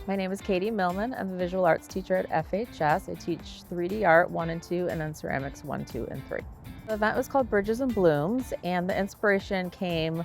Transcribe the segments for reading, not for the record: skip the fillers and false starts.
My name is Katie Millman. I'm a visual arts teacher at FHS. I teach 3D art 1 and 2 and then ceramics 1, 2, and 3. The event was called Bridges and Blooms, and the inspiration came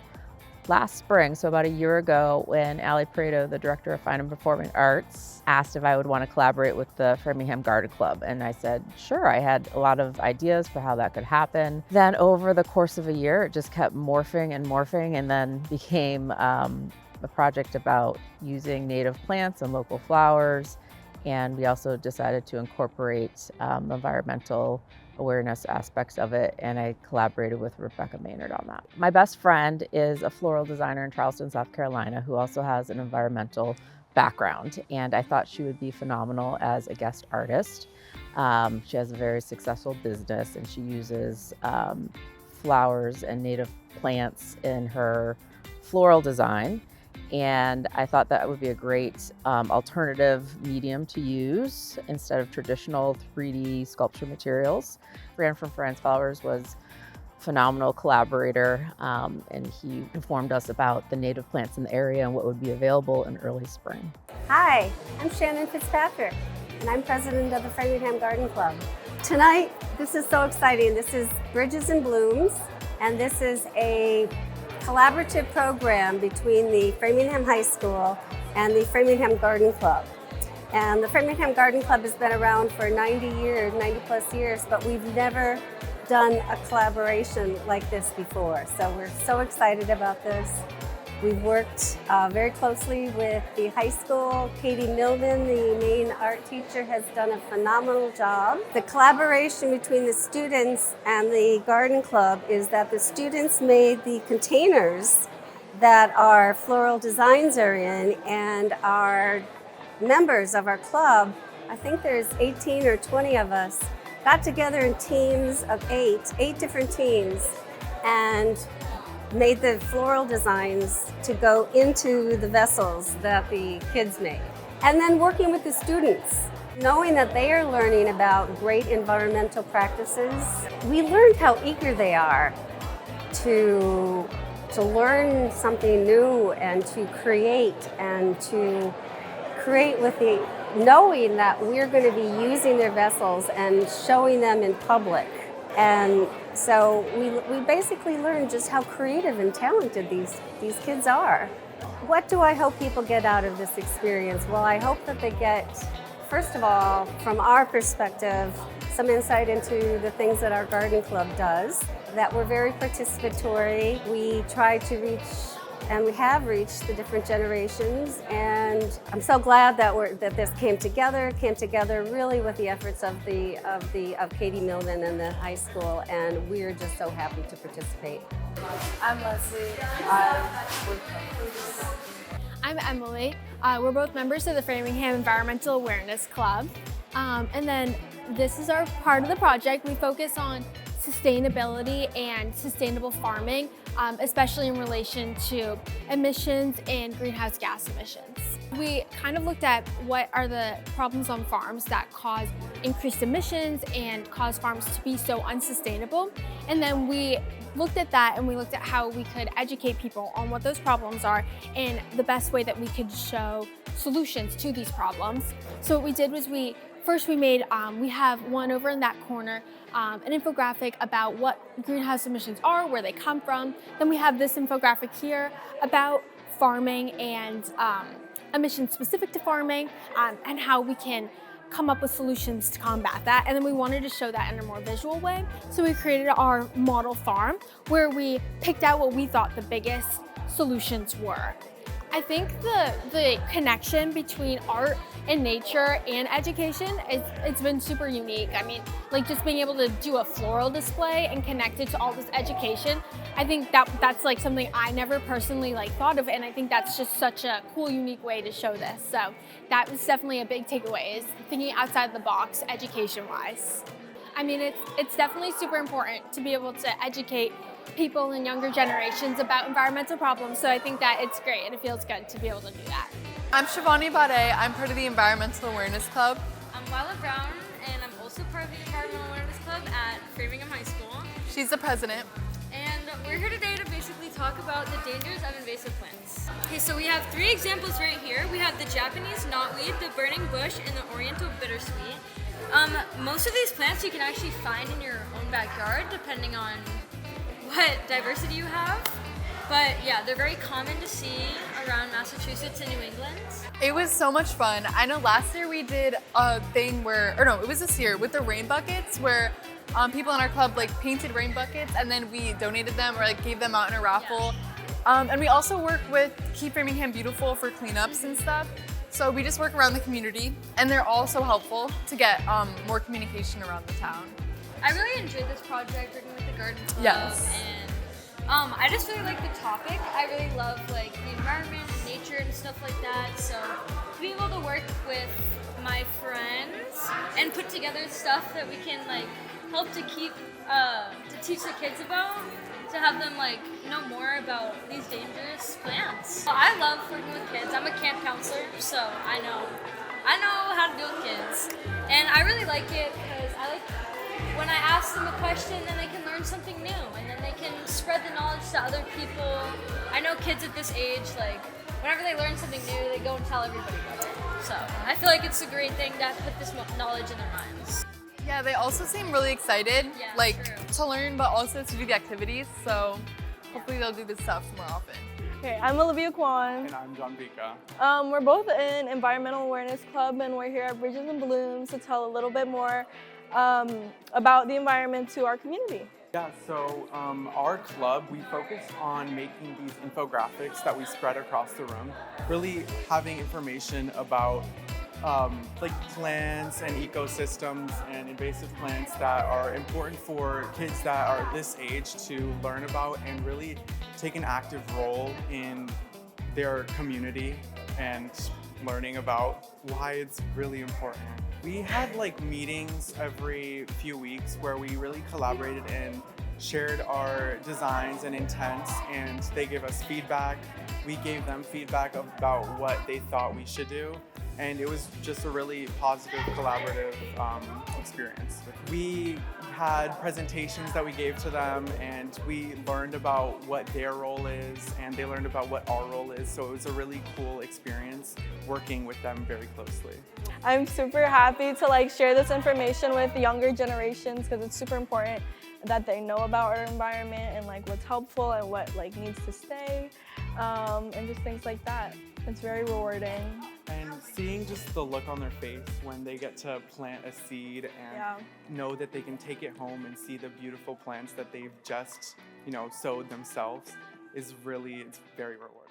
last spring, so about a year ago, when Ali Pareto, the director of Fine and Performing Arts, asked if I would want to collaborate with the Framingham Garden Club. And I said, sure. I had a lot of ideas for how that could happen. Then over the course of a year, it just kept morphing and then became a project about using native plants and local flowers. And we also decided to incorporate environmental awareness aspects of it, and I collaborated with Rebecca Maynard on that. My best friend is a floral designer in Charleston, South Carolina, who also has an environmental background, and I thought she would be phenomenal as a guest artist. She has a very successful business, and she uses flowers and native plants in her floral design. And I thought that would be a great alternative medium to use instead of traditional 3D sculpture materials. Fran from Fran's Flowers was a phenomenal collaborator, and he informed us about the native plants in the area and what would be available in early spring. Hi, I'm Shannon Fitzpatrick, and I'm president of the Framingham Garden Club. Tonight, this is so exciting. This is Bridges and Blooms, and this is a collaborative program between the Framingham High School and the Framingham Garden Club. And the Framingham Garden Club has been around for 90 plus years, but we've never done a collaboration like this before. So we're so excited about this. We've worked very closely with the high school. Katie Millman, the main art teacher, has done a phenomenal job. The collaboration between the students and the garden club is that the students made the containers that our floral designs are in, and our members of our club, I think there's 18 or 20 of us, got together in teams of eight different teams, and made the floral designs to go into the vessels that the kids made. And then working with the students, knowing that they are learning about great environmental practices, we learned how eager they are to learn something new and to create with the knowing that we're going to be using their vessels and showing them in public. And so we basically learned just how creative and talented these kids are. What do I hope people get out of this experience? Well, I hope that they get, first of all, from our perspective, some insight into the things that our garden club does, that we're very participatory. We try to reach, and we have reached, the different generations, and I'm so glad that this came together really with the efforts of Katie Millman and the high school, and we're just so happy to participate. I'm Leslie. I'm Emily. We're both members of the Framingham Environmental Awareness Club, and then this is our part of the project. We focus on sustainability and sustainable farming, especially in relation to emissions and greenhouse gas emissions. We kind of looked at what are the problems on farms that cause increased emissions and cause farms to be so unsustainable. And then we looked at that, and we looked at how we could educate people on what those problems are and the best way that we could show solutions to these problems. So what we did was we made, we have one over in that corner, an infographic about what greenhouse emissions are, where they come from. Then we have this infographic here about farming and emissions specific to farming, and how we can come up with solutions to combat that. And then we wanted to show that in a more visual way. So we created our model farm, where we picked out what we thought the biggest solutions were. I think the connection between art and nature and education, it's been super unique. I mean, like just being able to do a floral display and connect it to all this education, I think that's like something I never personally thought of, and I think that's just such a cool, unique way to show this. So that was definitely a big takeaway, is thinking outside the box education-wise. I mean, it's definitely super important to be able to educate people in younger generations about environmental problems, so I think that it's great and it feels good to be able to do that. I'm Shivani Bade. I'm part of the Environmental Awareness Club. I'm Willa Brown, and I'm also part of the Environmental Awareness Club at Framingham High School. She's the president. And we're here today to basically talk about the dangers of invasive plants. Okay, so we have 3 examples right here. We have the Japanese knotweed, the burning bush, and the Oriental bittersweet. Most of these plants you can actually find in your own backyard depending on what diversity you have. But yeah, they're very common to see around Massachusetts and New England. It was so much fun. I know last year we did a thing where, or no, it was this year with the rain buckets where people in our club like painted rain buckets and then we donated them or like gave them out in a raffle. And we also work with Keep Framingham Beautiful for cleanups and stuff. So we just work around the community and they're all so helpful to get more communication around the town. I really enjoyed this project working with the garden club. Yes. And I just really like the topic. I really love like the environment and nature and stuff like that. So to be able to work with my friends and put together stuff that we can like help to keep to teach the kids about, to have them like know more about these dangerous plants. So I love working with kids. I'm a camp counselor, so I know how to deal with kids, and I really like it because I like when I ask them a question, then they can learn something new, and then they can spread the knowledge to other people. I know kids at this age, like whenever they learn something new, they go and tell everybody about it. So I feel like it's a great thing to put this knowledge in their minds. Yeah, they also seem really excited, Yeah, like true. to learn, but also to do the activities. So hopefully they'll do this stuff more often. Okay, I'm Olivia Kwan. And I'm John Vika. We're both in Environmental Awareness Club, and we're here at Bridges and Blooms to tell a little bit more about the environment to our community. Yeah, so our club, we focus on making these infographics that we spread across the room, really having information about like plants and ecosystems and invasive plants that are important for kids that are this age to learn about and really take an active role in their community and learning about why it's really important. We had like meetings every few weeks where we really collaborated and shared our designs and intents, and they gave us feedback. We gave them feedback about what they thought we should do, and it was just a really positive, collaborative experience. We had presentations that we gave to them, and we learned about what their role is, and they learned about what our role is, so it was a really cool experience working with them very closely. I'm super happy to like share this information with the younger generations because it's super important that they know about our environment and like what's helpful and what like needs to stay, and just things like that. It's very rewarding. And seeing just the look on their face when they get to plant a seed and know that they can take it home and see the beautiful plants that they've just, sowed themselves is really, it's very rewarding.